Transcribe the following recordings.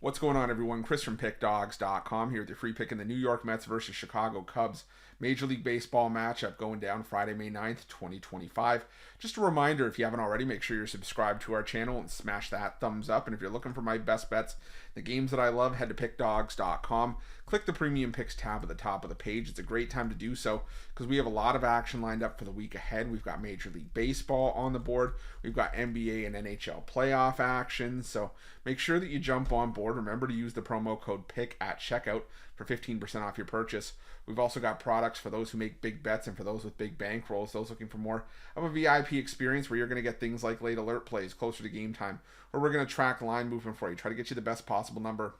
What's going on, everyone? Chris from Pickdawgz.com here with your free pick in the New York Mets versus Chicago Cubs Major League Baseball matchup going down Friday, May 9th, 2025. Just a reminder, if you haven't already, make sure you're subscribed to our channel and smash that thumbs up. And if you're looking for my best bets, the games that I love, head to Pickdawgz.com. Click the Premium Picks tab at the top of the page. It's a great time to do so because we have a lot of action lined up for the week ahead. We've got Major League Baseball on the board. We've got NBA and NHL playoff action. So make sure that you jump on board. Remember to use the promo code PICK at checkout for 15% off your purchase. We've also got products for those who make big bets and for those with big bankrolls, those looking for more of a VIP experience where you're going to get things like late alert plays closer to game time, or we're going to track line movement for you, try to get you the best possible number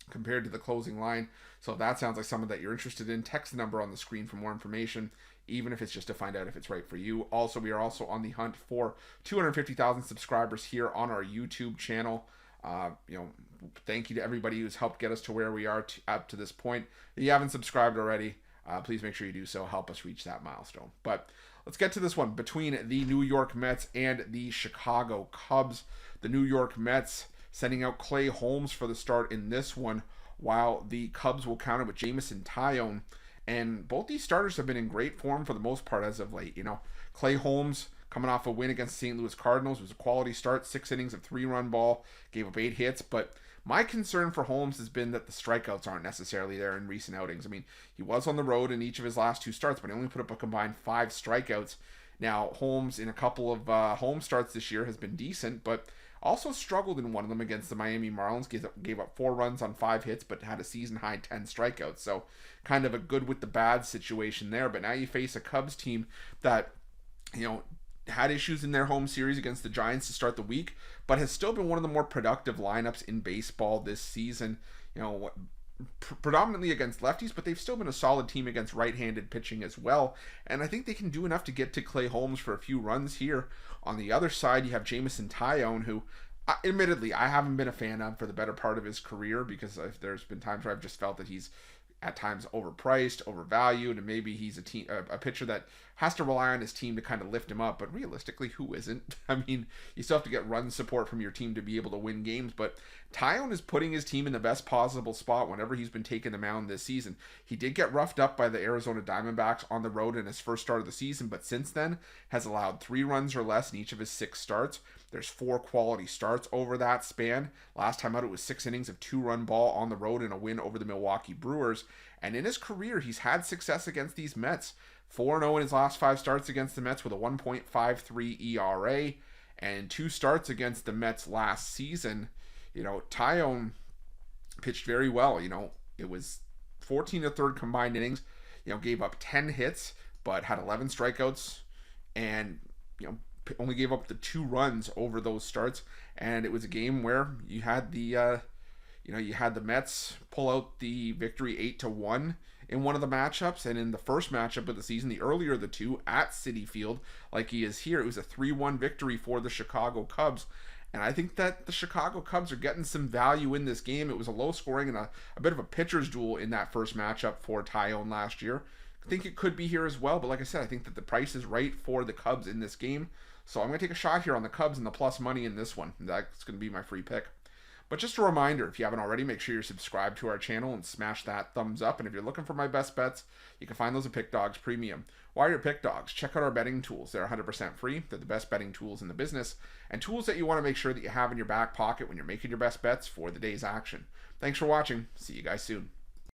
compared to the closing line. So if that sounds like something that you're interested in, text the number on the screen for more information, even if it's just to find out if it's right for you. Also, we are also on the hunt for 250,000 subscribers here on our YouTube channel. Thank you to everybody who's helped get us to where we are up to this point. If you haven't subscribed already, please make sure you do so. Help us reach that milestone. But let's get to this one between the New York Mets and the Chicago Cubs. The New York Mets sending out Clay Holmes for the start in this one, while the Cubs will counter with Jameson Taillon. And both these starters have been in great form for the most part as of late. Clay Holmes coming off a win against St. Louis Cardinals. It was a quality start, 6 innings of 3-run ball, gave up 8 hits. But my concern for Holmes has been that the strikeouts aren't necessarily there in recent outings. I mean, he was on the road in each of his last 2 starts, but he only put up a combined 5 strikeouts. Now, Holmes in a couple of home starts this year has been decent, but also struggled in one of them against the Miami Marlins. Gave up 4 runs on 5 hits, but had a season-high 10 strikeouts. So kind of a good with the bad situation there. But now you face a Cubs team that, had issues in their home series against the Giants to start the week, but has still been one of the more productive lineups in baseball this season. Predominantly against lefties, but they've still been a solid team against right-handed pitching as well. And I think they can do enough to get to Clay Holmes for a few runs here. On the other side, you have Jameson Taillon, who admittedly I haven't been a fan of for the better part of his career, because there's been times where I've just felt that he's at times overpriced, overvalued, and maybe he's a pitcher that has to rely on his team to kind of lift him up. But realistically, who isn't? I mean, you still have to get run support from your team to be able to win games. But Taillon is putting his team in the best possible spot whenever he's been taking the mound this season. He did get roughed up by the Arizona Diamondbacks on the road in his first start of the season, but since then has allowed 3 runs or less in each of his 6 starts. There's 4 quality starts over that span. Last time out, it was 6 innings of 2-run ball on the road in a win over the Milwaukee Brewers. And in his career, he's had success against these Mets. 4-0 in his last 5 starts against the Mets with a 1.53 ERA, and 2 starts against the Mets last season. Taillon pitched very well. It was 14 1/3 combined innings. Gave up 10 hits, but had 11 strikeouts, and only gave up the 2 runs over those starts. And it was a game where you had the Mets pull out the victory 8-1 in one of the matchups. And in the first matchup of the season, the earlier of the 2 at Citi Field, like he is here, it was a 3-1 victory for the Chicago Cubs. And I think that the Chicago Cubs are getting some value in this game. It was a low scoring and a bit of a pitcher's duel in that first matchup for Taillon last year. I think it could be here as well. But like I said, I think that the price is right for the Cubs in this game. So I'm going to take a shot here on the Cubs and the plus money in this one. That's going to be my free pick. But just a reminder, if you haven't already, make sure you're subscribed to our channel and smash that thumbs up. And if you're looking for my best bets, you can find those at Pick Dawgz Premium. While you're at Pick Dawgz, check out our betting tools. They're 100% free. They're the best betting tools in the business, and tools that you want to make sure that you have in your back pocket when you're making your best bets for the day's action. Thanks for watching. See you guys soon.